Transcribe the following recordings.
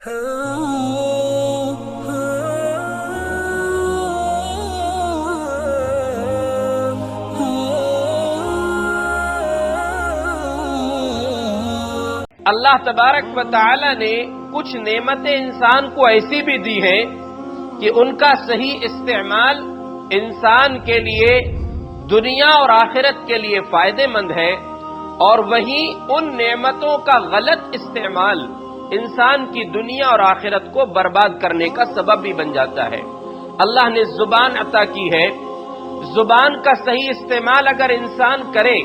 اللہ تبارک و تعالی نے کچھ نعمتیں انسان کو ایسی بھی دی ہیں کہ ان کا صحیح استعمال انسان کے لیے دنیا اور آخرت کے لیے فائدہ مند ہے، اور وہیں ان نعمتوں کا غلط استعمال انسان کی دنیا اور آخرت کو برباد کرنے کا سبب بھی بن جاتا ہے۔ اللہ نے زبان عطا کی ہے، زبان کا صحیح استعمال اگر انسان کرے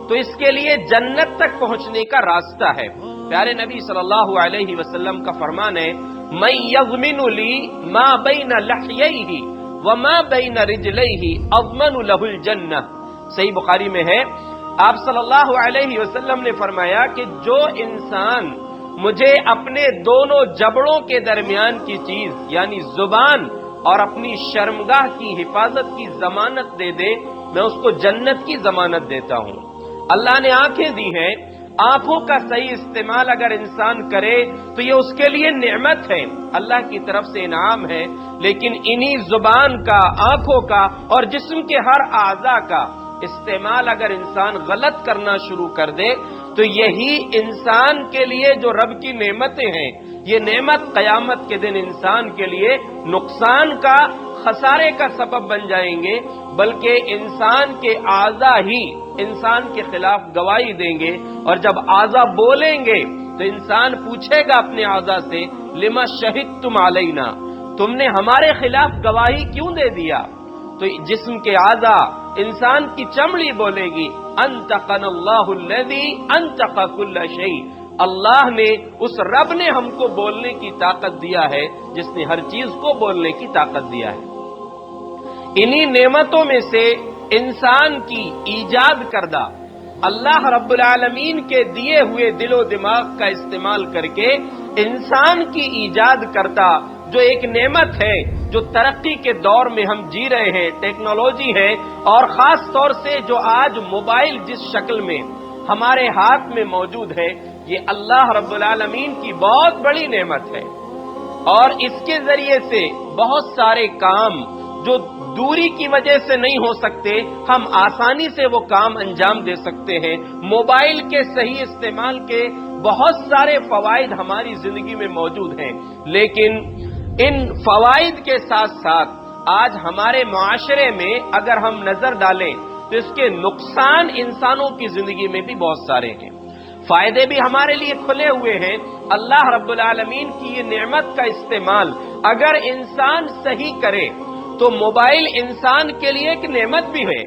تو اس کے لیے جنت تک پہنچنے کا راستہ ہے۔ پیارے نبی صلی اللہ علیہ وسلم کا فرمان ہے، من یضمن لی ما بین لحییہ وما بین رجلیہ اضمن لہ الجنہ۔ صحیح بخاری میں ہے، آپ صلی اللہ علیہ وسلم نے فرمایا کہ جو انسان مجھے اپنے دونوں جبڑوں کے درمیان کی چیز یعنی زبان اور اپنی شرمگاہ کی حفاظت کی ضمانت دے دے، میں اس کو جنت کی ضمانت دیتا ہوں۔ اللہ نے آنکھیں دی ہیں، آنکھوں کا صحیح استعمال اگر انسان کرے تو یہ اس کے لیے نعمت ہے، اللہ کی طرف سے انعام ہے، لیکن انہی زبان کا، آنکھوں کا اور جسم کے ہر اعضاء کا استعمال اگر انسان غلط کرنا شروع کر دے تو یہی انسان کے لیے جو رب کی نعمتیں ہیں، یہ نعمت قیامت کے دن انسان کے لیے نقصان کا، خسارے کا سبب بن جائیں گے، بلکہ انسان کے اعضاء ہی انسان کے خلاف گواہی دیں گے، اور جب اعضاء بولیں گے تو انسان پوچھے گا اپنے اعضاء سے، لما شہدتم علینا، تم نے ہمارے خلاف گواہی کیوں دے دیا؟ تو جسم کے اعضاء، انسان کی چمڑی بولے گی، انطقنا اللہ الذی انطق کل شیء، اللہ نے، اس رب نے ہم کو بولنے کی طاقت دیا ہے جس نے ہر چیز کو بولنے کی طاقت دیا ہے۔ انہی نعمتوں میں سے انسان کی ایجاد کردہ، اللہ رب العالمین کے دیے ہوئے دل و دماغ کا استعمال کر کے انسان کی ایجاد کرتا جو ایک نعمت ہے، جو ترقی کے دور میں ہم جی رہے ہیں، ٹیکنالوجی ہے، اور خاص طور سے جو آج موبائل جس شکل میں ہمارے ہاتھ میں موجود ہے، یہ اللہ رب العالمین کی بہت بڑی نعمت ہے، اور اس کے ذریعے سے بہت سارے کام جو دوری کی وجہ سے نہیں ہو سکتے، ہم آسانی سے وہ کام انجام دے سکتے ہیں۔ موبائل کے صحیح استعمال کے بہت سارے فوائد ہماری زندگی میں موجود ہیں، لیکن ان فوائد کے ساتھ ساتھ آج ہمارے معاشرے میں اگر ہم نظر ڈالیں تو اس کے نقصان انسانوں کی زندگی میں بھی بہت سارے ہیں۔ فائدے بھی ہمارے لیے کھلے ہوئے ہیں۔ اللہ رب العالمین کی یہ نعمت کا استعمال اگر انسان صحیح کرے تو موبائل انسان کے لیے ایک نعمت بھی ہے،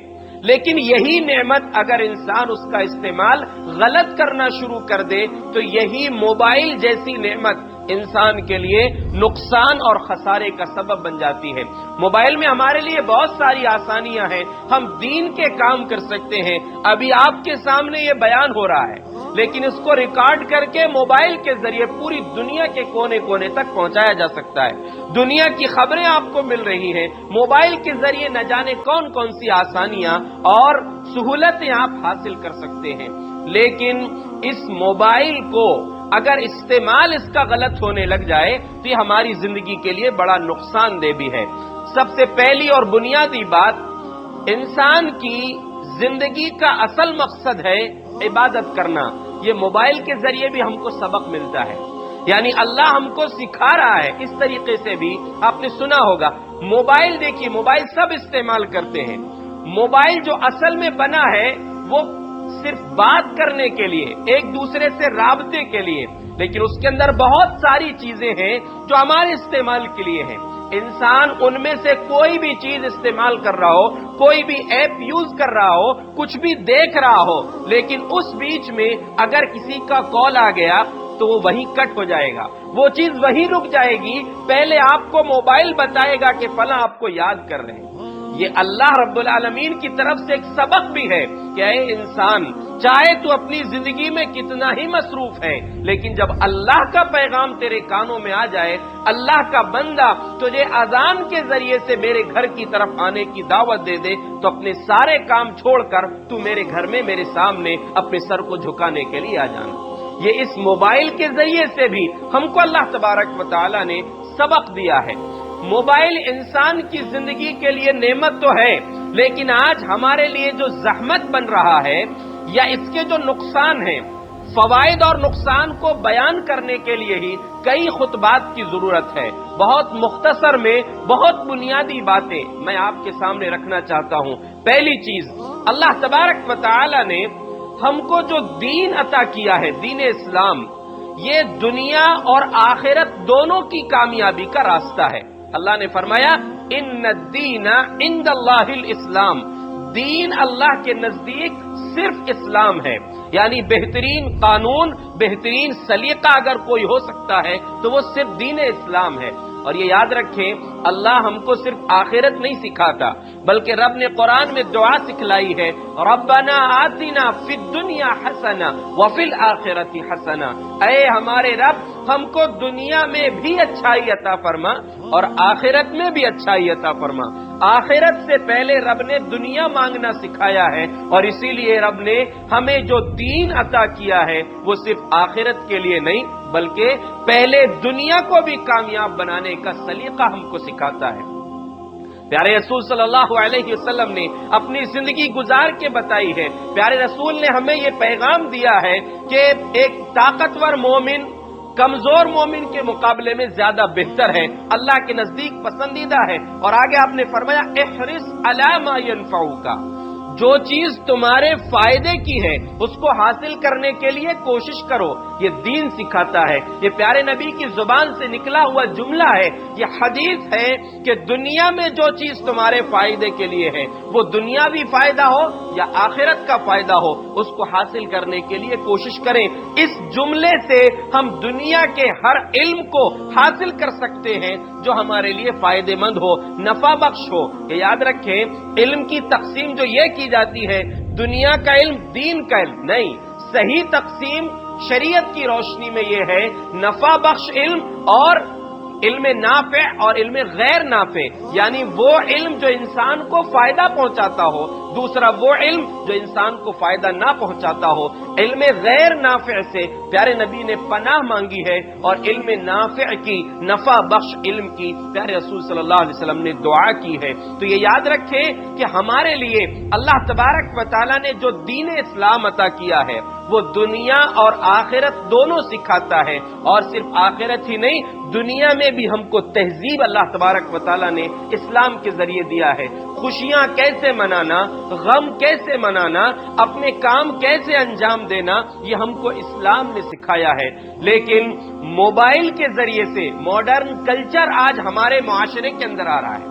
لیکن یہی نعمت اگر انسان اس کا استعمال غلط کرنا شروع کر دے تو یہی موبائل جیسی نعمت انسان کے لیے نقصان اور خسارے کا سبب بن جاتی ہے۔ موبائل میں ہمارے لیے بہت ساری آسانیاں ہیں، ہم دین کے کام کر سکتے ہیں، ابھی آپ کے سامنے یہ بیان ہو رہا ہے، لیکن اس کو ریکارڈ کر کے موبائل کے ذریعے پوری دنیا کے کونے کونے تک پہنچایا جا سکتا ہے۔ دنیا کی خبریں آپ کو مل رہی ہیں، موبائل کے ذریعے نہ جانے کون کون سی آسانیاں اور سہولتیں آپ حاصل کر سکتے ہیں، لیکن اس موبائل کو اگر استعمال اس کا غلط ہونے لگ جائے تو یہ ہماری زندگی کے لیے بڑا نقصان دہ بھی ہے۔ سب سے پہلی اور بنیادی بات، انسان کی زندگی کا اصل مقصد ہے عبادت کرنا۔ یہ موبائل کے ذریعے بھی ہم کو سبق ملتا ہے، یعنی اللہ ہم کو سکھا رہا ہے۔ اس طریقے سے بھی آپ نے سنا ہوگا، موبائل دیکھیے، موبائل سب استعمال کرتے ہیں۔ موبائل جو اصل میں بنا ہے وہ صرف بات کرنے کے لیے، ایک دوسرے سے رابطے کے لیے، لیکن اس کے اندر بہت ساری چیزیں ہیں جو ہمارے استعمال کے لیے ہیں۔ انسان ان میں سے کوئی بھی چیز استعمال کر رہا ہو، کوئی بھی ایپ یوز کر رہا ہو، کچھ بھی دیکھ رہا ہو، لیکن اس بیچ میں اگر کسی کا کال آ گیا تو وہ وہیں کٹ ہو جائے گا، وہ چیز وہیں رک جائے گی، پہلے آپ کو موبائل بتائے گا کہ فلاں آپ کو یاد کر رہے ہیں۔ یہ اللہ رب العالمین کی طرف سے ایک سبق بھی ہے کہ اے انسان، چاہے تو اپنی زندگی میں کتنا ہی مصروف ہے، لیکن جب اللہ کا پیغام تیرے کانوں میں آ جائے، اللہ کا بندہ تجھے اذان کے ذریعے سے میرے گھر کی طرف آنے کی دعوت دے دے تو اپنے سارے کام چھوڑ کر تو میرے گھر میں میرے سامنے اپنے سر کو جھکانے کے لیے آ جانا۔ یہ اس موبائل کے ذریعے سے بھی ہم کو اللہ تبارک و تعالی نے سبق دیا ہے۔ موبائل انسان کی زندگی کے لیے نعمت تو ہے، لیکن آج ہمارے لیے جو زحمت بن رہا ہے یا اس کے جو نقصان ہیں، فوائد اور نقصان کو بیان کرنے کے لیے ہی کئی خطبات کی ضرورت ہے۔ بہت مختصر میں بہت بنیادی باتیں میں آپ کے سامنے رکھنا چاہتا ہوں۔ پہلی چیز، اللہ تبارک و تعالی نے ہم کو جو دین عطا کیا ہے، دین اسلام، یہ دنیا اور آخرت دونوں کی کامیابی کا راستہ ہے۔ اللہ نے فرمایا ان الدین عند اللہ الاسلام، دین اللہ کے نزدیک صرف اسلام ہے، یعنی بہترین قانون، بہترین سلیقہ اگر کوئی ہو سکتا ہے تو وہ صرف دین اسلام ہے۔ اور یہ یاد رکھیں، اللہ ہم کو صرف آخرت نہیں سکھاتا، بلکہ رب نے قرآن میں دعا سکھلائی ہے، ربنا آتنا فی الدنیا حسنہ وفی الآخرۃ حسنہ، اے ہمارے رب ہم کو دنیا میں بھی اچھائی عطا فرما اور آخرت میں بھی اچھائی عطا فرما۔ آخرت سے پہلے رب نے دنیا مانگنا سکھایا ہے، اور اسی لیے رب نے ہمیں جو دین عطا کیا ہے وہ صرف آخرت کے لیے نہیں بلکہ پہلے دنیا کو بھی کامیاب بنانے کا سلیقہ ہم کو سکھاتا ہے۔ پیارے رسول صلی اللہ علیہ وسلم نے اپنی زندگی گزار کے بتائی ہے، پیارے رسول نے ہمیں یہ پیغام دیا ہے کہ ایک طاقتور مومن کمزور مومن کے مقابلے میں زیادہ بہتر ہے، اللہ کے نزدیک پسندیدہ ہے۔ اور آگے آپ نے فرمایا احرص علی ما ينفعک، جو چیز تمہارے فائدے کی ہے اس کو حاصل کرنے کے لیے کوشش کرو، یہ دین سکھاتا ہے۔ یہ پیارے نبی کی زبان سے نکلا ہوا جملہ ہے، یہ حدیث ہے کہ دنیا میں جو چیز تمہارے فائدے کے لیے ہے، وہ دنیاوی فائدہ ہو یا آخرت کا فائدہ ہو، اس کو حاصل کرنے کے لیے کوشش کریں۔ اس جملے سے ہم دنیا کے ہر علم کو حاصل کر سکتے ہیں جو ہمارے لیے فائدے مند ہو، نفع بخش ہو۔ یہ یاد رکھیں، علم کی تقسیم جو یہ کی جاتی ہے، دنیا کا علم دین کا علم نہیں، صحیح تقسیم شریعت کی روشنی میں یہ ہے نفع بخش علم اور علم نافع اور علم غیر نافع، یعنی وہ علم جو انسان کو فائدہ پہنچاتا ہو، دوسرا وہ علم جو انسان کو فائدہ نہ پہنچاتا ہو۔ علم غیر نافع سے پیارے نبی نے پناہ مانگی ہے، اور علم نافع کی، نفع بخش علم کی پیارے رسول صلی اللہ علیہ وسلم نے دعا کی ہے۔ تو یہ یاد رکھیں کہ ہمارے لیے اللہ تبارک و تعالیٰ نے جو دین اسلام عطا کیا ہے وہ دنیا اور آخرت دونوں سکھاتا ہے، اور صرف آخرت ہی نہیں، دنیا میں بھی ہم کو تہذیب اللہ تبارک و تعالیٰ نے اسلام کے ذریعے دیا ہے۔ خوشیاں کیسے منانا، غم کیسے منانا، اپنے کام کیسے انجام دینا، یہ ہم کو اسلام نے سکھایا ہے۔ لیکن موبائل کے ذریعے سے ماڈرن کلچر آج ہمارے معاشرے کے اندر آ رہا ہے،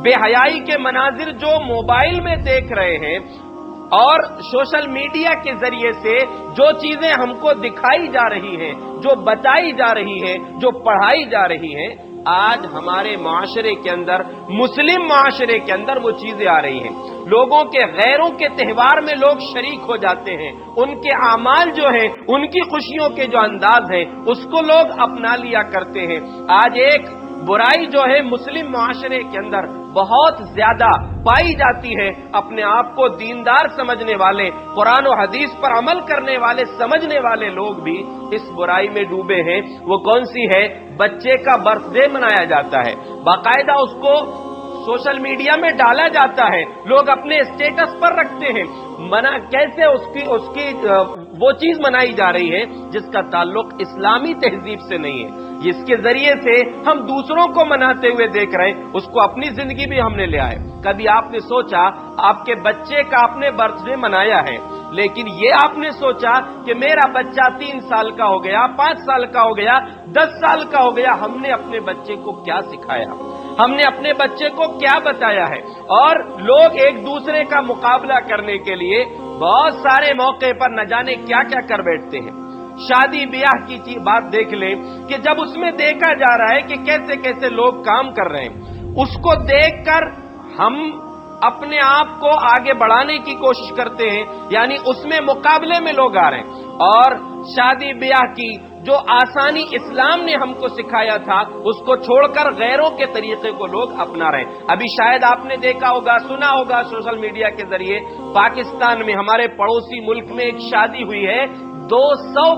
بے حیائی کے مناظر جو موبائل میں دیکھ رہے ہیں اور سوشل میڈیا کے ذریعے سے جو چیزیں ہم کو دکھائی جا رہی ہیں، جو بتائی جا رہی ہیں، جو پڑھائی جا رہی ہیں، آج ہمارے معاشرے کے اندر، مسلم معاشرے کے اندر وہ چیزیں آ رہی ہیں۔ لوگوں کے غیروں کے تہوار میں لوگ شریک ہو جاتے ہیں، ان کے اعمال جو ہیں، ان کی خوشیوں کے جو انداز ہیں، اس کو لوگ اپنا لیا کرتے ہیں۔ آج ایک برائی جو ہے مسلم معاشرے کے اندر بہت زیادہ پائی جاتی ہے، اپنے آپ کو دیندار سمجھنے والے، قرآن و حدیث پر عمل کرنے والے سمجھنے والے لوگ بھی اس برائی میں ڈوبے ہیں۔ وہ کون سی ہے؟ بچے کا برتھ ڈے منایا جاتا ہے، باقاعدہ اس کو سوشل میڈیا میں ڈالا جاتا ہے، لوگ اپنے اسٹیٹس پر رکھتے ہیں، کیسے اس کی وہ چیز منائی جا رہی ہے جس کا تعلق اسلامی تہذیب سے نہیں ہے، جس کے ذریعے سے ہم دوسروں کو مناتے ہوئے دیکھ رہے ہیں، اس کو اپنی زندگی بھی ہم نے لے آئے۔ کبھی آپ نے سوچا آپ کے بچے کا آپ نے برتھ ڈے منایا ہے، لیکن یہ آپ نے سوچا کہ میرا بچہ 3 سال کا ہو گیا، 5 سال کا ہو گیا، 10 سال کا ہو گیا، ہم نے اپنے بچے کو کیا سکھایا، ہم نے اپنے بچے کو کیا بتایا ہے؟ اور لوگ ایک دوسرے کا مقابلہ کرنے کے لیے بہت سارے موقع پر نہ جانے کیا کیا کر بیٹھتے ہیں۔ شادی بیاہ کی بات دیکھ لیں کہ جب اس میں دیکھا جا رہا ہے کہ کیسے کیسے لوگ کام کر رہے ہیں، اس کو دیکھ کر ہم اپنے آپ کو آگے بڑھانے کی کوشش کرتے ہیں، یعنی اس میں مقابلے میں لوگ آ رہے ہیں، اور شادی بیاہ کی جو آسانی اسلام نے ہم کو سکھایا تھا اس کو چھوڑ کر غیروں کے طریقے کو لوگ اپنا رہے ہیں۔ ابھی شاید آپ نے دیکھا ہوگا، سنا ہوگا سوشل میڈیا کے ذریعے، پاکستان میں ہمارے پڑوسی ملک میں ایک شادی ہوئی ہے، 200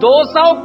200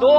2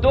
2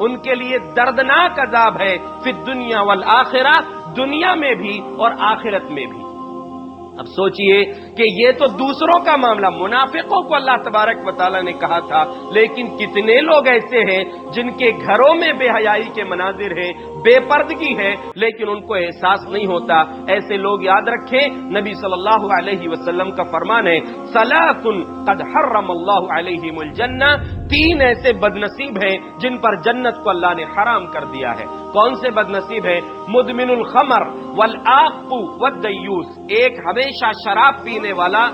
ان کے لیے دردناک عذاب ہے فی الدنیا والآخرہ، دنیا میں بھی اور آخرت میں بھی۔ اب سوچئے کہ یہ تو دوسروں کا معاملہ، منافقوں کو اللہ تبارک و تعالیٰ نے کہا تھا، لیکن کتنے لوگ ایسے ہیں جن کے گھروں میں بے حیائی کے مناظر ہیں، بے پردگی ہے، لیکن ان کو احساس نہیں ہوتا۔ ایسے لوگ یاد رکھیں، نبی صلی اللہ علیہ وسلم کا فرمان ہے ثلاث قد حرم اللہ علیہم الجنہ، تین ایسے بد نصیب ہیں جن پر جنت کو اللہ نے حرام کر دیا ہے۔ کون سے بد نصیب ہیں؟ مدمن الخمر والعاق والدیوس، ایک ہمیشہ شراب پینے والا،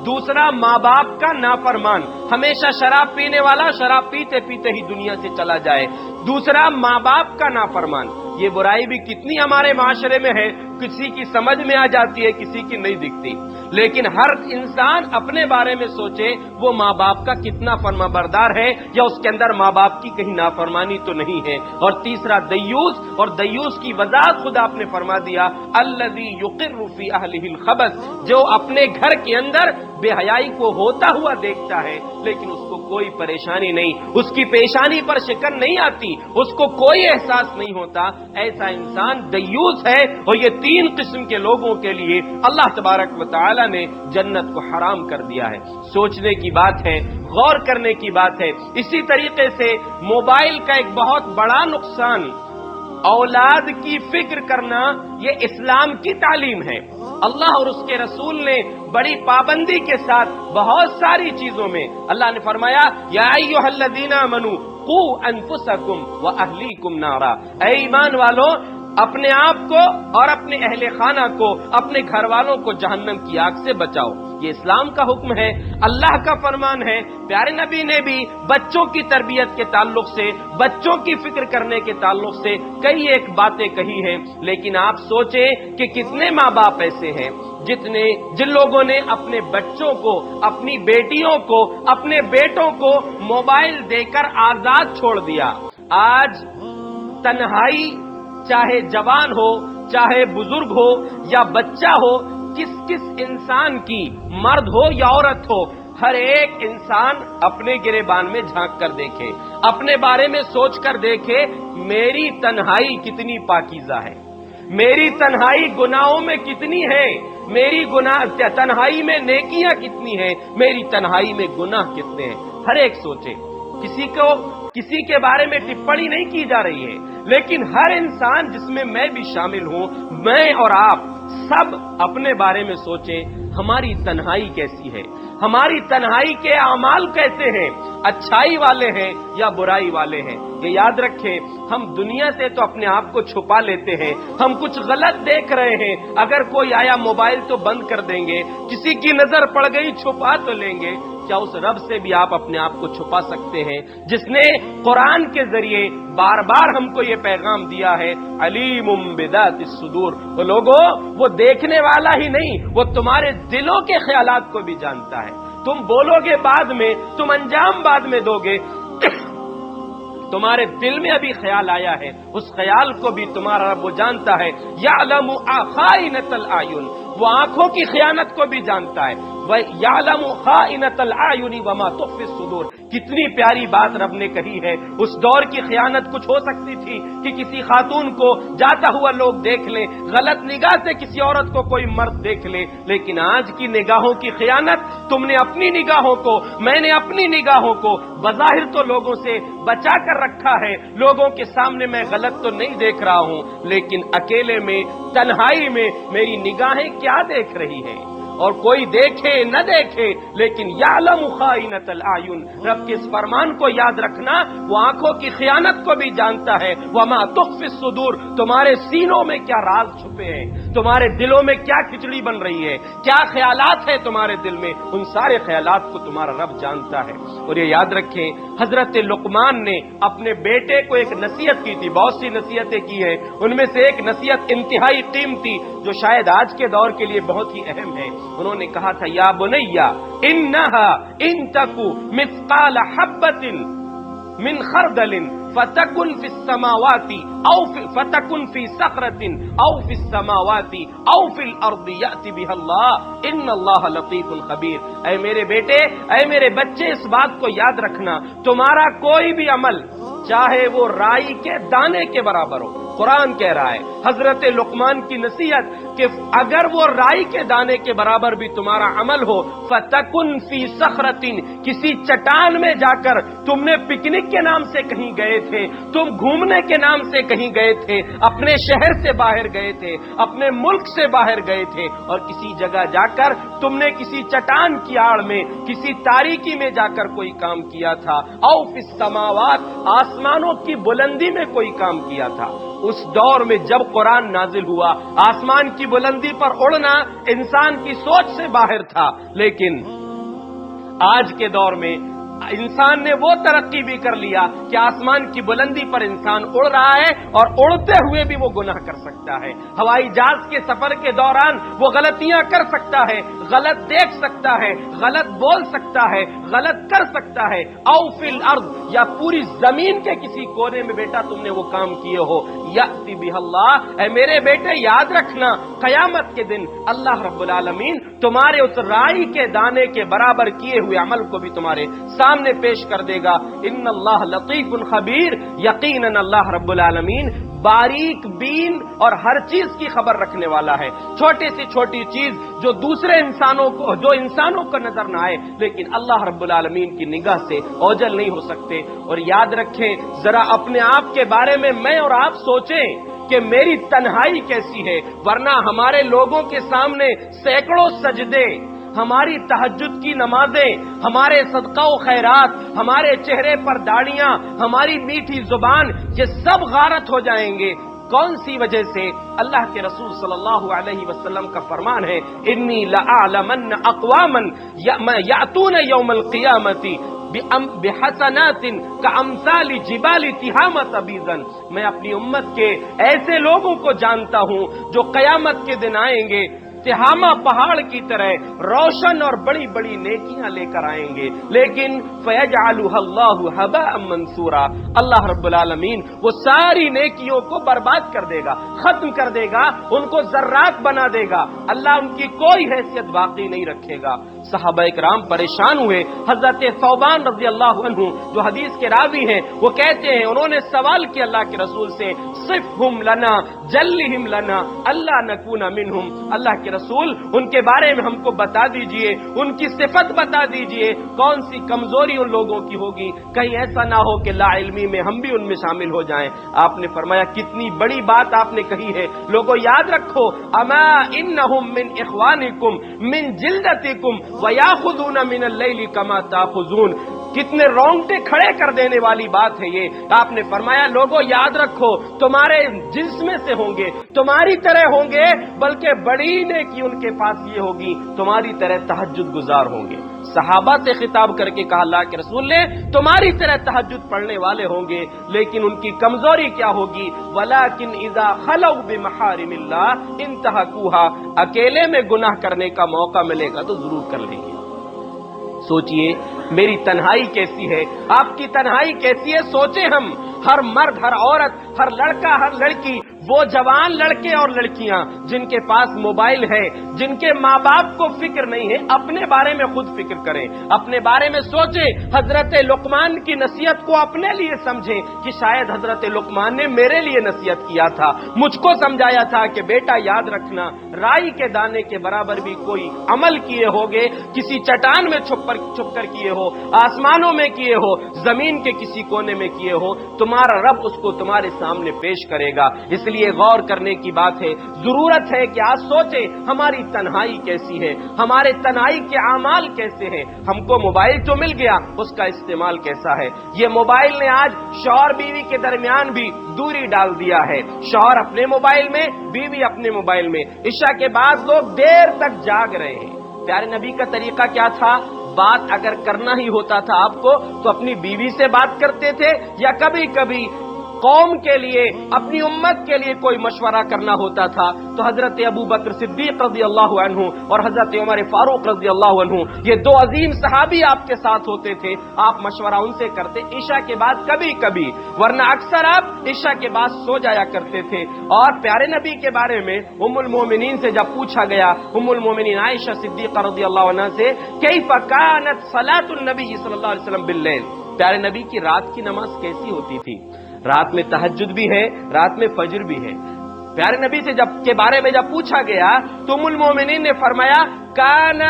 دوسرا ماں باپ کا نافرمان، ہمیشہ شراب پینے والا شراب پیتے پیتے ہی دنیا سے چلا جائے، دوسرا ماں باپ کا نافرمان۔ یہ برائی بھی کتنی ہمارے معاشرے میں ہے، کسی کی سمجھ میں آ جاتی ہے، کسی کی نہیں دکھتی، لیکن ہر انسان اپنے بارے میں سوچے وہ ماں باپ کا کتنا فرما بردار ہے، یا اس کے اندر ماں باپ کی کہیں نافرمانی تو نہیں ہے۔ اور تیسرا دیوس، اور دیوس کی وضاحت خدا آپ نے فرما دیا الذی یقر فی اہلہ الخبث، جو اپنے گھر کے اندر بے حیائی کو ہوتا ہوا دیکھتا ہے لیکن اس کو کوئی پریشانی نہیں، اس کی پیشانی پر شکن نہیں آتی، اس کو کوئی احساس نہیں ہوتا، ایسا انسان دیوس ہے۔ اور یہ تین قسم کے لوگوں کے لیے اللہ تبارک و تعالی نے جنت کو حرام کر دیا ہے۔ سوچنے کی بات ہے، غور کرنے کی بات ہے۔ اسی طریقے سے موبائل کا ایک بہت بڑا نقصان، اولاد کی فکر کرنا، یہ اسلام کی تعلیم ہے۔ اللہ اور اس کے رسول نے بڑی پابندی کے ساتھ بہت ساری چیزوں میں اللہ نے فرمایا یا ایھا الذین آمنوا قوا انفسکم واہلیکم نارا، اے ایمان والو اپنے آپ کو اور اپنے اہل خانہ کو، اپنے گھر والوں کو جہنم کی آگ سے بچاؤ۔ یہ اسلام کا حکم ہے، اللہ کا فرمان ہے۔ پیارے نبی نے بھی بچوں کی تربیت کے تعلق سے، بچوں کی فکر کرنے کے تعلق سے کئی ایک باتیں کہی ہیں، لیکن آپ سوچیں کہ کتنے ماں باپ ایسے ہیں جن لوگوں نے اپنے بچوں کو، اپنی بیٹیوں کو، اپنے بیٹوں کو موبائل دے کر آزاد چھوڑ دیا۔ آج تنہائی، چاہے جوان ہو، چاہے بزرگ ہو یا بچہ ہو، کس انسان کی، مرد ہو یا عورت ہو، ہر ایک انسان اپنے گریبان میں جھانک کر دیکھے، اپنے بارے میں سوچ کر دیکھے میری تنہائی کتنی پاکیزہ ہے، میری تنہائی گناہوں میں کتنی ہے، میری تنہائی میں نیکیاں کتنی ہیں، میری تنہائی میں گناہ کتنے ہیں۔ ہر ایک سوچے، کسی کے بارے میں ٹپڑی نہیں کی جا رہی ہے، لیکن ہر انسان جس میں میں بھی شامل ہوں، میں اور آپ سب اپنے بارے میں سوچیں ہماری تنہائی کیسی ہے، ہماری تنہائی کے اعمال کیسے ہیں، اچھائی والے ہیں یا برائی والے ہیں۔ یہ یاد رکھیں، ہم دنیا سے تو اپنے آپ کو چھپا لیتے ہیں، ہم کچھ غلط دیکھ رہے ہیں، اگر کوئی آیا موبائل تو بند کر دیں گے، کسی کی نظر پڑ گئی چھپا تو لیں گے۔ کیا اس رب سے بھی آپ اپنے آپ کو چھپا سکتے ہیں جس نے قرآن کے ذریعے بار بار ہم کو یہ پیغام دیا ہے علیم بذات الصدور؟ وہ لوگوں، وہ دیکھنے والا ہی نہیں، وہ تمہارے دلوں کے خیالات کو بھی جانتا ہے۔ تم بولو گے بعد میں، تم انجام بعد میں دو گے، تمہارے دل میں ابھی خیال آیا ہے، اس خیال کو بھی تمہارا رب وہ جانتا ہے۔ یعلم خائنۃ الاعین، وہ آنکھوں کی خیانت کو بھی جانتا ہے۔ وَيَعْلَمُ خَائِنَةَ الْأَعْيُنِ وَمَا تُخْفِي الصُّدُورُ، کتنی پیاری بات رب نے کہی ہے۔ اس دور کی خیانت کچھ ہو سکتی تھی کہ کسی خاتون کو جاتا ہوا لوگ دیکھ لیں، غلط نگاہ سے کسی عورت کو کوئی مرد دیکھ لے، لیکن آج کی نگاہوں کی خیانت، تم نے اپنی نگاہوں کو، میں نے اپنی نگاہوں کو بظاہر تو لوگوں سے بچا کر رکھا ہے، لوگوں کے سامنے میں غلط تو نہیں دیکھ رہا ہوں، لیکن اکیلے میں، تنہائی میں میری نگاہیں کیا دیکھ رہی ہیں؟ اور کوئی دیکھے نہ دیکھے، لیکن یعلم خائنۃ الاعین، رب کے اس فرمان کو یاد رکھنا، وہ آنکھوں کی خیانت کو بھی جانتا ہے۔ وما تخفی الصدور، تمہارے سینوں میں کیا راز چھپے ہیں، تمہارے دلوں میں کیا کھچڑی بن رہی ہے، کیا خیالات ہیں تمہارے دل میں، ان سارے خیالات کو تمہارا رب جانتا ہے۔ اور یہ یاد رکھیں، حضرت لقمان نے اپنے بیٹے کو ایک نصیحت کی تھی، بہت سی نصیحتیں کی ہیں، ان میں سے ایک نصیحت انتہائی قیمتی جو شاید آج کے دور کے لیے بہت ہی اہم ہے۔ انہوں نے کہا تھا یا بنیا انہا ان تکو مثقال حبۃ من خردل فتکن فی السماوات او فتکن فی صخرۃ او فی السماوات او فی الارض یأتی بها اللہ ان اللہ لطیف خبیر۔ اے میرے بیٹے، اے میرے بچے، اس بات کو یاد رکھنا، تمہارا کوئی بھی عمل چاہے وہ رائی کے دانے کے برابر ہو. قرآن کہہ رہا ہے حضرت لقمان کی نصیحت کہ اگر وہ رائی کے دانے کے برابر بھی تمہارا عمل ہو فَتَكُنْ فِي صَخْرَةٍ کسی چٹان میں جا کر تم نے پکنک کے نام سے کہیں گئے تھے, تم گھومنے کے نام سے کہیں گئے تھے, اپنے شہر سے باہر گئے تھے, اپنے ملک سے باہر گئے تھے, اور کسی جگہ جا کر تم نے کسی چٹان کی آڑ میں کسی تاریکی میں جا کر کوئی کام کیا تھا, او فی السماوات آسمانوں کی بلندی میں کوئی کام کیا تھا. اس دور میں جب قرآن نازل ہوا آسمان کی بلندی پر اڑنا انسان کی سوچ سے باہر تھا, لیکن آج کے دور میں انسان نے وہ ترقی بھی کر لیا کہ آسمان کی بلندی پر انسان اڑ رہا ہے اور اڑتے ہوئے بھی وہ گناہ کر سکتا ہے. ہوائی جہاز کے سفر کے دوران وہ غلطیاں کر سکتا ہے, غلط دیکھ سکتا ہے, غلط بول سکتا ہے, غلط کر سکتا ہے. او فی الارض یا پوری زمین کے کسی کونے میں بیٹا تم نے وہ کام کیے ہو, یأتی بہ اللہ, اے میرے بیٹے یاد رکھنا قیامت کے دن اللہ رب العالمین تمہارے اس رائی کے دانے کے برابر کیے ہوئے عمل کو بھی تمہارے سامنے پیش کر دے گا. ان اللہ لطیف خبیر, یقیناً اللہ رب العالمین باریک بین اور ہر چیز کی خبر رکھنے والا ہے. چھوٹی سے چھوٹی چیز جو دوسرے انسانوں کو نظر نہ آئے لیکن اللہ رب العالمین کی نگاہ سے اوجھل نہیں ہو سکتے. اور یاد رکھیں ذرا اپنے آپ کے بارے میں اور آپ سوچیں کہ میری تنہائی کیسی ہے, ورنہ ہمارے لوگوں کے سامنے سینکڑوں سجدے, ہماری تہجد کی نمازیں, ہمارے صدقہ و خیرات, ہمارے چہرے پر داڑیاں, ہماری میٹھی زبان, یہ سب غارت ہو جائیں گے. کون سی وجہ سے؟ اللہ کے رسول صلی اللہ علیہ وسلم کا فرمان ہے انی لأعلمن اقواما یأتون یوم القیامت بحسنات کامثال جبال تہامۃ بیضا. میں اپنی امت کے ایسے لوگوں کو جانتا ہوں جو قیامت کے دن آئیں گے تہامہ پہاڑ کی طرح روشن اور بڑی بڑی نیکیاں لے کر آئیں گے, لیکن فیجعلها اللہ ھباء منثورا, اللہ رب العالمین وہ ساری نیکیوں کو برباد کر دے گا, ختم کر دے گا, ان کو ذرات بنا دے گا, اللہ ان کی کوئی حیثیت باقی نہیں رکھے گا. صحابہ کرام پریشان ہوئے. حضرت ثوبان رضی اللہ عنہ جو حدیث کے راوی ہیں وہ کہتے ہیں انہوں نے سوال کیا اللہ کے رسول سے صفہم لنا جلہم لنا اللہ نکون منہم, اللہ کے رسول ان کے بارے میں ہم کو بتا دیجئے, ان کی صفت بتا دیجئے, کون سی کمزوری ان لوگوں کی ہوگی, کہیں ایسا نہ ہو کہ لا علمی میں ہم بھی ان میں شامل ہو جائیں. آپ نے فرمایا کتنی بڑی بات آپ نے کہی ہے. لوگوں یاد رکھو اما انہم من اخوانکم من جلدتکم ویاخذون من اللیل کما تاخذون. کتنے رونگٹے کھڑے کر دینے والی بات ہے یہ. آپ نے فرمایا لوگوں یاد رکھو تمہارے جنس میں سے ہوں گے, تمہاری طرح ہوں گے, بلکہ بڑی نیکی ان کے پاس یہ ہوگی تمہاری طرح تہجد گزار ہوں گے. صحابہ سے خطاب کر کے کہا اللہ کے رسول نے تمہاری طرح تہجد پڑھنے والے ہوں گے, لیکن ان کی کمزوری کیا ہوگی؟ ولیکن اذا خلوا بمحارم اللہ انتہکوہا, اکیلے میں گناہ کرنے کا موقع ملے گا تو ضرور کر لیں گے. سوچئے میری تنہائی کیسی ہے, آپ کی تنہائی کیسی ہے. سوچیں ہم, ہر مرد, ہر عورت, ہر لڑکا, ہر لڑکی, وہ جوان لڑکے اور لڑکیاں جن کے پاس موبائل ہے, جن کے ماں باپ کو فکر نہیں ہے, اپنے بارے میں خود فکر کریں, اپنے بارے میں سوچیں. حضرت لقمان کی نصیحت کو اپنے لیے سمجھیں کہ شاید حضرت لقمان نے میرے لیے نصیحت کیا تھا, مجھ کو سمجھایا تھا کہ بیٹا یاد رکھنا رائی کے دانے کے برابر بھی کوئی عمل کیے ہوگے, کسی چٹان میں چھپ کر کیے ہو, آسمانوں میں کیے ہو, زمین کے کسی کونے میں کیے ہو, تمہارا رب اس کو تمہارے سامنے پیش کرے گا. اس لیے غور کرنے کی بات ہے, ضرورت ہے کہ آج سوچیں ہماری تنہائی کیسی ہے, ہمارے تنہائی کے اعمال کیسے ہیں. ہم کو موبائل تو مل گیا, اس کا استعمال کیسا ہے؟ یہ موبائل نے آج شوہر بیوی کے درمیان بھی دوری ڈال دیا ہے. شوہر اپنے موبائل میں, بیوی اپنے موبائل میں. عشاء کے بعد لوگ دیر تک جاگ رہے ہیں. پیارے نبی کا طریقہ کیا تھا؟ بات اگر کرنا ہی ہوتا تھا آپ کو تو اپنی بیوی سے بات کرتے تھے, یا کبھی کبھی قوم کے لیے, اپنی امت کے لیے کوئی مشورہ کرنا ہوتا تھا تو حضرت ابو بکر صدیق رضی اللہ عنہ اور حضرت عمر فاروق رضی اللہ عنہ, یہ دو عظیم صحابی آپ کے ساتھ ہوتے تھے, آپ مشورہ ان سے کرتے عشاء کے بعد کبھی کبھی, ورنہ اکثر آپ عشاء کے بعد سو جایا کرتے تھے. اور پیارے نبی کے بارے میں ام المومنین سے جب پوچھا گیا, ام المومنین عائشہ صدیقہ رضی اللہ عنہ سے, کیف کانت صلاۃ النبی صلی اللہ علیہ وسلم باللیل, پیارے نبی کی رات کی نماز کیسی ہوتی تھی؟ رات میں تہجد بھی ہے، رات میں فجر بھی ہے۔ پیارے نبی سے کے بارے میں جب پوچھا گیا تو ام المومنین نے فرمایا کان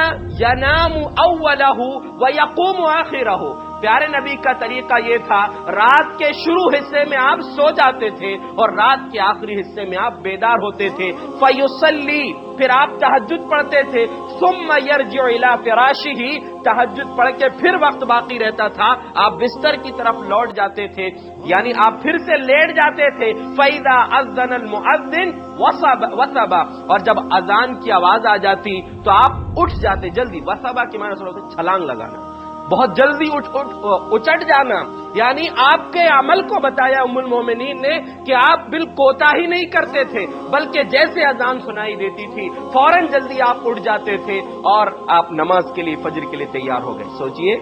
ینام اولہ ویقوم آخرہ، پیارے نبی کا طریقہ یہ تھا رات کے شروع حصے میں آپ سو جاتے تھے اور رات کے آخری حصے میں آپ بیدار ہوتے تھے، فیصلی، پھر آپ تہجد پڑھتے تھے، ثم یرجع الی فراشہ، تہجد پڑھ کے پھر وقت باقی رہتا تھا آپ بستر کی طرف لوٹ جاتے تھے، یعنی آپ پھر سے لیٹ جاتے تھے، فاذا اذن المؤذن وثب، اور جب اذان کی آواز آ جاتی تو آپ اٹھ جاتے جلدی، وثبا کی معنی ہوتا ہے چھلانگ لگانا، بہت جلدی اچٹ جانا، یعنی آپ کے عمل کو بتایا ام المومنین نے کہ آپ بالکوتاہی نہیں کرتے تھے، بلکہ جیسے اذان سنائی دیتی تھی فوراً جلدی آپ اٹھ جاتے تھے اور آپ نماز کے لیے فجر کے لیے تیار ہو گئے۔ سوچئے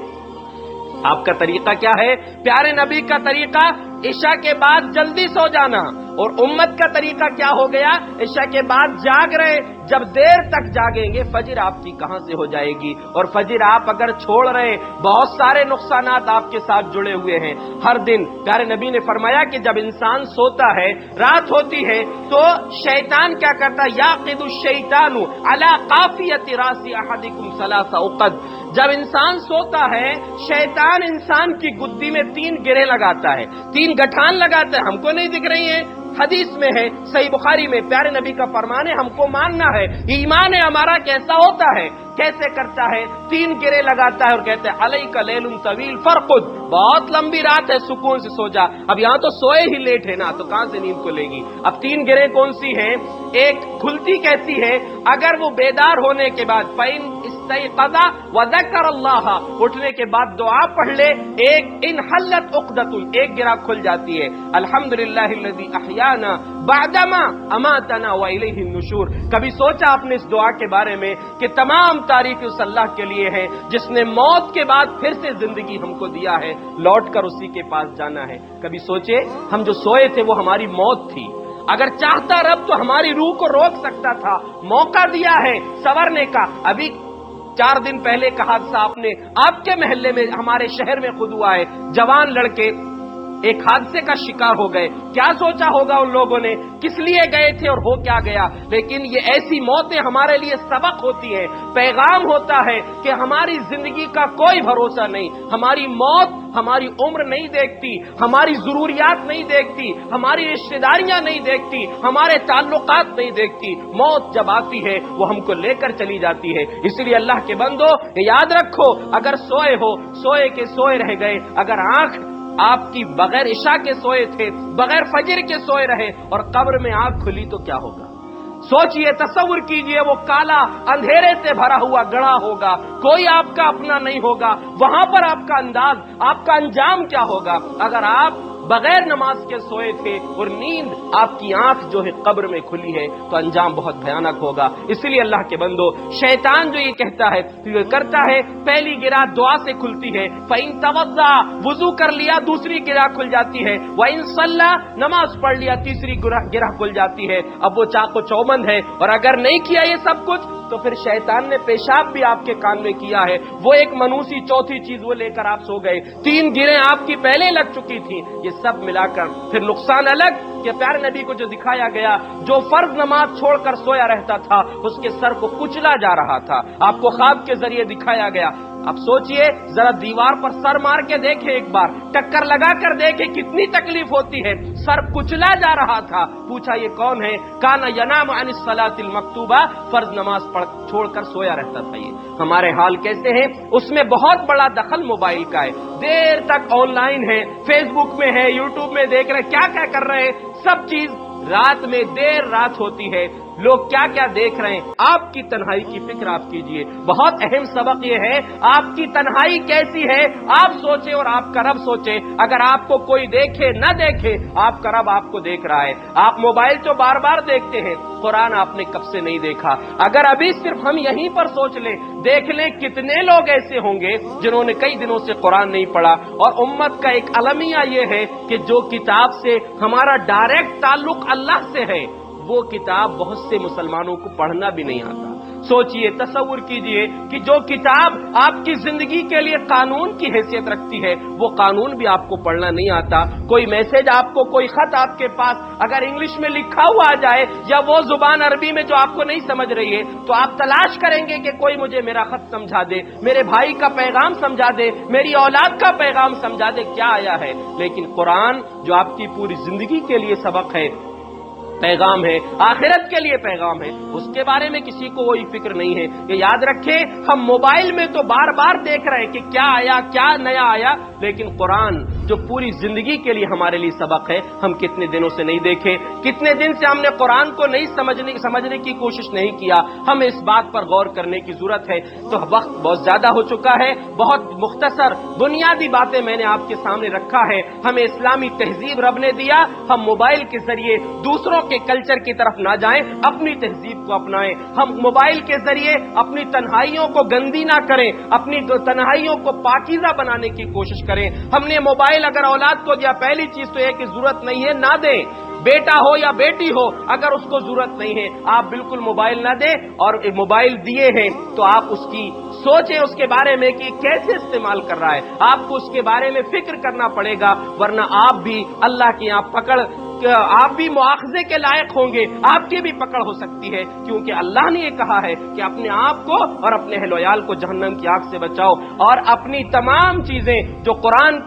آپ کا طریقہ کیا ہے؟ پیارے نبی کا طریقہ عشاء کے بعد جلدی سو جانا، اور امت کا طریقہ کیا ہو گیا؟ عشاء کے بعد جاگ رہے، جب دیر تک جاگیں گے فجر آپ کی کہاں سے ہو جائے گی، اور فجر آپ اگر چھوڑ رہے بہت سارے نقصانات آپ کے ساتھ جڑے ہوئے ہیں۔ ہر دن پیارے نبی نے فرمایا کہ جب انسان سوتا ہے، رات ہوتی ہے، تو شیطان کیا کرتا ہے؟ یعقد الشیطان علی قافیۃ راس احدکم ثلاث عقد، جب انسان سوتا ہے شیطان انسان کی گدی میں 3 گرے لگاتا ہے، 3 گٹھان لگاتا ہے، ہم کو نہیں دکھ رہی ہیں، حدیث میں ہے صحیح بخاری میں، پیارے نبی کا فرمان ہے، ہم کو ماننا ہے، ایمان ہمارا کیسا ہوتا ہے، کیسے کرتا ہے؟ 3 گرے لگاتا ہے اور کہتے ہیں علیک لیل طویل فرقد، بہت لمبی رات ہے، سکون سے سو جا۔ اب یہاں تو سوئے ہی لیٹ ہے نا، تو کہاں سے نیند کو لے گی؟ اب 3 گرے کون سی ہیں؟ ایک کھلتی کیسی ہے؟ اگر وہ بیدار ہونے کے بعد فَإِنْ اسْتَيْقَظَ وَذَكَرَ اللَّهَ، اٹھنے کے بعد دعا پڑھ لے، ایک انحلت عقدۃ، ایک گرہ کھل جاتی ہے، الحمدللہ الذی احیانا بعدما اماتنا والیہ النشور۔ کبھی سوچا آپ نے اس دعا کے بارے میں کہ تمام تعریف اس اللہ کے لیے ہے جس نے موت کے بعد پھر سے زندگی ہم کو دیا ہے، لوٹ کر اسی کے پاس جانا ہے۔ کبھی سوچے ہم جو سوئے تھے وہ ہماری موت تھی، اگر چاہتا رب تو ہماری روح کو روک سکتا تھا، موقع دیا ہے سنورنے کا۔ ابھی 4 دن پہلے کا حادثہ آپ کے محلے میں ہمارے شہر میں خود ہوا ہے، جوان لڑکے ایک حادثے کا شکار ہو گئے، کیا سوچا ہوگا ان لوگوں نے، کس لیے گئے تھے اور ہو کیا گیا؟ لیکن یہ ایسی موتیں ہمارے لیے سبق ہوتی ہیں، پیغام ہوتا ہے کہ ہماری زندگی کا کوئی بھروسہ نہیں، ہماری موت ہماری عمر نہیں دیکھتی، ہماری ضروریات نہیں دیکھتی، ہماری رشتہ داریاں نہیں دیکھتی، ہمارے تعلقات نہیں دیکھتی، موت جب آتی ہے وہ ہم کو لے کر چلی جاتی ہے۔ اس لیے اللہ کے بندو یاد رکھو، اگر سوئے ہو، سوئے کے سوئے رہ گئے، اگر آنکھ آپ کی بغیر عشاء کے سوئے تھے، بغیر فجر کے سوئے رہے اور قبر میں آنکھ کھلی تو کیا ہوگا؟ سوچئے، تصور کیجئے، وہ کالا اندھیرے سے بھرا ہوا گڑھا ہوگا، کوئی آپ کا اپنا نہیں ہوگا، وہاں پر آپ کا انداز، آپ کا انجام کیا ہوگا؟ اگر آپ بغیر نماز کے سوئے تھے اور نیند آپ کی آنکھ جو ہے قبر میں کھلی ہے تو انجام بہت بھیانک ہوگا۔ اس لیے اللہ کے بندو، شیطان جو یہ کہتا ہے یہ کرتا ہے، پہلی گرہ دعا سے کھلتی ہے، فَإِن تَوَضَّأَ، وضو کر لیا دوسری گرہ کھل جاتی ہے، وَإِن صَلَّى، نماز پڑھ لیا تیسری گرہ کھل جاتی ہے۔ اب وہ چاق و چوبند ہے، اور اگر نہیں کیا یہ سب کچھ تو پھر شیطان نے پیشاب بھی آپ کے کان میں کیا ہے، وہ ایک منوسی چوتھی چیز وہ لے کر آپ سو گئے، 3 گرہیں آپ کی پہلے لگ چکی تھی، یہ سب ملا کر پھر نقصان الگ کہ پیارے نبی کو جو دکھایا گیا، جو فرض نماز چھوڑ کر سویا رہتا تھا اس کے سر کو کچلا جا رہا تھا، آپ کو خواب کے ذریعے دکھایا گیا۔ اب سوچئے، ذرا دیوار پر سر مار کے دیکھیں، ایک بار ٹکر لگا کر دیکھیں کتنی تکلیف ہوتی ہے، سر کچلا جا رہا تھا۔ پوچھا یہ کون ہے؟ کانا ینام عن الصلاۃ المکتوبہ، فرض نماز چھوڑ کر سویا رہتا تھا۔ یہ ہمارے حال کیسے ہیں؟ اس میں بہت بڑا دخل موبائل کا ہے، دیر تک آن لائن ہے، فیس بک میں ہے، یوٹیوب میں دیکھ رہے، کیا کیا کر رہے ہیں، سب چیز رات میں دیر رات ہوتی ہے، لوگ کیا کیا دیکھ رہے ہیں۔ آپ کی تنہائی کی فکر آپ کیجئے، بہت اہم سبق یہ ہے، آپ کی تنہائی کیسی ہے آپ سوچیں اور آپ کا رب سوچے۔ اگر آپ کو کوئی دیکھے نہ دیکھے، آپ کا رب آپ کو دیکھ رہا ہے۔ آپ موبائل تو بار بار دیکھتے ہیں، قرآن آپ نے کب سے نہیں دیکھا؟ اگر ابھی صرف ہم یہیں پر سوچ لیں، دیکھ لیں کتنے لوگ ایسے ہوں گے جنہوں نے کئی دنوں سے قرآن نہیں پڑھا۔ اور امت کا ایک المیہ یہ ہے کہ جو کتاب سے ہمارا ڈائریکٹ تعلق اللہ سے ہے، وہ کتاب بہت سے مسلمانوں کو پڑھنا بھی نہیں آتا۔ سوچئے، تصور کیجئے کہ جو کتاب آپ کی زندگی کے لیے قانون کی حیثیت رکھتی ہے وہ قانون بھی آپ کو پڑھنا نہیں آتا. کوئی میسج آپ کو، کوئی خط آپ کے پاس اگر انگلش میں لکھا ہوا آ جائے یا وہ زبان عربی میں جو آپ کو نہیں سمجھ رہی ہے تو آپ تلاش کریں گے کہ کوئی مجھے میرا خط سمجھا دے، میرے بھائی کا پیغام سمجھا دے، میری اولاد کا پیغام سمجھا دے کیا آیا ہے. لیکن قرآن جو آپ کی پوری زندگی کے لیے سبق ہے، پیغام ہے، آخرت کے لیے پیغام ہے، اس کے بارے میں کسی کو کوئی فکر نہیں ہے. کہ یاد رکھیں ہم موبائل میں تو بار بار دیکھ رہے ہیں کہ کیا آیا، کیا نیا آیا، لیکن قرآن جو پوری زندگی کے لیے ہمارے لیے سبق ہے ہم کتنے دنوں سے نہیں دیکھے، کتنے دن سے ہم نے قرآن کو نہیں سمجھنے کی کوشش نہیں کیا. ہمیں اس بات پر غور کرنے کی ضرورت ہے. تو وقت بہت زیادہ ہو چکا ہے، بہت مختصر بنیادی باتیں میں نے آپ کے سامنے رکھا ہے. ہمیں اسلامی تہذیب رب نے دیا، ہم موبائل کے ذریعے دوسروں کے کلچر کی طرف نہ جائیں، اپنی تہذیب کو اپنائیں. ہم موبائل کے ذریعے اپنی تنہائیوں کو گندی نہ کریں، اپنی تنہائیوں کو پاکیزہ بنانے کی کوشش کریں. ہم نے موبائل اگر اولاد کو دیا، پہلی چیز تو یہ کہ ضرورت نہیں ہے نہ دیں. بیٹا ہو یا بیٹی ہو، اگر اس کو ضرورت نہیں ہے آپ بالکل موبائل نہ دیں. اور موبائل دیے ہیں تو آپ اس کی سوچیں اس کے بارے میں کہ کیسے استعمال کر رہا ہے. آپ کو اس کے بارے میں فکر کرنا پڑے گا، ورنہ آپ بھی اللہ کی یہاں آپ بھی مواخذے کے لائق ہوں گے، آپ کی بھی پکڑ ہو سکتی ہے. کیونکہ اللہ نے یہ کہا ہے کہ اپنے آپ کو اور اپنے اہل ویال کو جہنم کی آگ سے بچاؤ، اور اپنی تمام چیزیں جو قرآن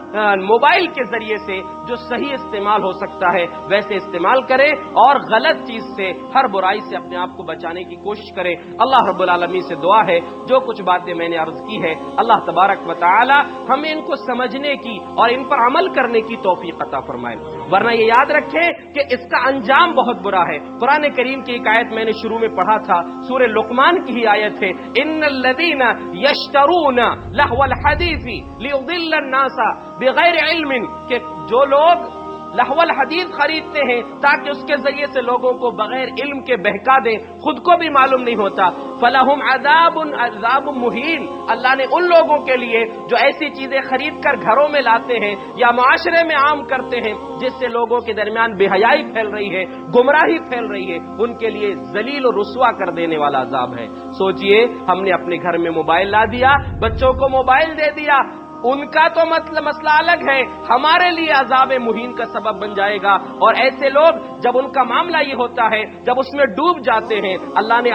موبائل کے ذریعے سے جو صحیح استعمال ہو سکتا ہے ویسے استعمال کریں، اور غلط چیز سے، ہر برائی سے اپنے آپ کو بچانے کی کوشش کریں. اللہ رب العالمین سے دعا ہے جو کچھ باتیں میں نے عرض کی ہے اللہ تبارک و تعالی ہمیں ان کو سمجھنے کی اور ان پر عمل کرنے کی توفیق عطا فرمائے. ورنہ یہ یاد رکھیں کہ اس کا انجام بہت برا ہے. قرآن کریم کی ایک آیت میں نے شروع میں پڑھا تھا، سورہ لقمان کی ہی آیت ہے، ان الذین یشترون لہو الحدیث لیضل الناس بغیر علم، کہ جو لوگ لہو الحدیث خریدتے ہیں تاکہ اس کے ذریعے سے لوگوں کو بغیر علم کے بہکا دیں، خود کو بھی معلوم نہیں ہوتا. فلہم عذاب مہین، اللہ نے ان لوگوں کے لیے جو ایسی چیزیں خرید کر گھروں میں لاتے ہیں یا معاشرے میں عام کرتے ہیں جس سے لوگوں کے درمیان بے حیائی پھیل رہی ہے، گمراہی پھیل رہی ہے، ان کے لیے ذلیل و رسوا کر دینے والا عذاب ہے. سوچئے ہم نے اپنے گھر میں موبائل لا دیا، بچوں کو موبائل دے دیا، ان کا تو مسئلہ الگ ہے، ہمارے لیے عذاب مہین کا سبب بن جائے گا. اور ایسے لوگ جب ان کا معاملہ یہ ہوتا ہے، جب اس میں ڈوب جاتے ہیں، اللہ نے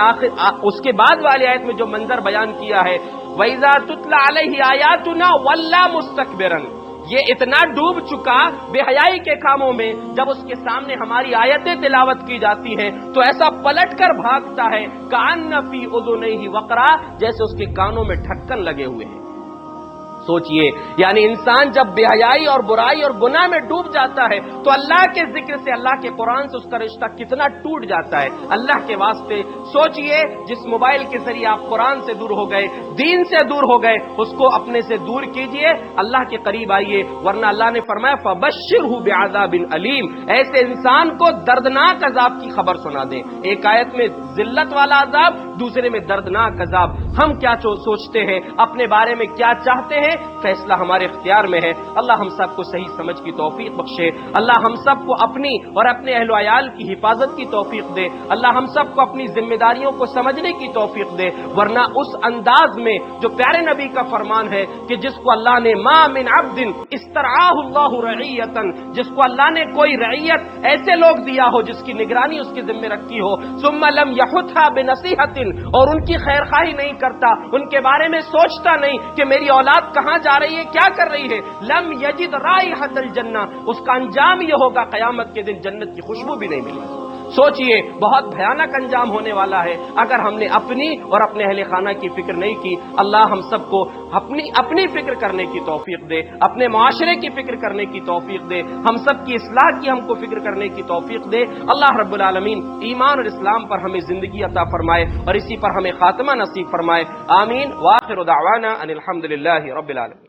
اس کے بعد والی آیت میں جو منظر بیان کیا ہے، وَإِذَا تُتْلَى عَلَيْهِ آيَاتُنَا وَلَّى مُسْتَكْبِرًا، یہ اتنا ڈوب چکا بے حیائی کے کاموں میں، جب اس کے سامنے ہماری آیتیں تلاوت کی جاتی ہیں تو ایسا پلٹ کر بھاگتا ہے کأن فی اذنیہ وقرا، جیسے اس کے کانوں میں ڈھکن لگے ہوئے ہیں. سوچئے یعنی انسان جب بے حیائی اور برائی اور گناہ میں ڈوب جاتا ہے تو اللہ کے ذکر سے، اللہ کے قرآن سے اس کا رشتہ کتنا ٹوٹ جاتا ہے. اللہ کے واسطے سوچئے جس موبائل کے ذریعے آپ قرآن سے دور ہو گئے، دین سے دور ہو گئے، اس کو اپنے سے دور کیجئے، اللہ کے قریب آئیے. ورنہ اللہ نے فرمایا فَبَشِّرْهُ بِعَذَابٍ أَلِيمٍ، ایسے انسان کو دردناک عذاب کی خبر سنا دیں. ایک آیت میں ذلت والا عذاب، دوسرے میں دردناک عذاب. ہم کیا سوچتے ہیں، اپنے بارے میں کیا چاہتے ہیں، فیصلہ ہمارے اختیار میں ہے. اللہ ہم سب کو صحیح سمجھ کی توفیق بخشے. اللہ ہم سب کو اپنی اور اپنے اہل و عیال کی حفاظت کی توفیق دے. اللہ ہم سب کو اپنی ذمہ داریوں کو سمجھنے کی توفیق دے. ورنہ اس انداز میں جو پیارے نبی کا فرمان ہے کہ جس کو اللہ نے ما من عبد استرعاہ اللہ رعیتا، جس کو اللہ نے کوئی رعیت ایسے لوگ دیا ہو جس کی نگرانی اس کے ذمہ رکھی ہو، ثم لم یحثها بنصیحۃ، اور ان کی خیر خواہی نہیں کرتا، ان کے بارے میں سوچتا نہیں کہ میری اولاد کہاں جا رہی ہے، کیا کر رہی ہے، لم یجد رائحۃ الجنہ، اس کا انجام یہ ہوگا قیامت کے دن جنت کی خوشبو بھی نہیں ملے. سوچئے بہت بھیانک انجام ہونے والا ہے اگر ہم نے اپنی اور اپنے اہل خانہ کی فکر نہیں کی. اللہ ہم سب کو اپنی فکر کرنے کی توفیق دے، اپنے معاشرے کی فکر کرنے کی توفیق دے، ہم سب کی اصلاح کی ہم کو فکر کرنے کی توفیق دے. اللہ رب العالمین ایمان اور اسلام پر ہمیں زندگی عطا فرمائے اور اسی پر ہمیں خاتمہ نصیب فرمائے. آمین. وآخر دعوانا ان الحمد للہ رب العالمین.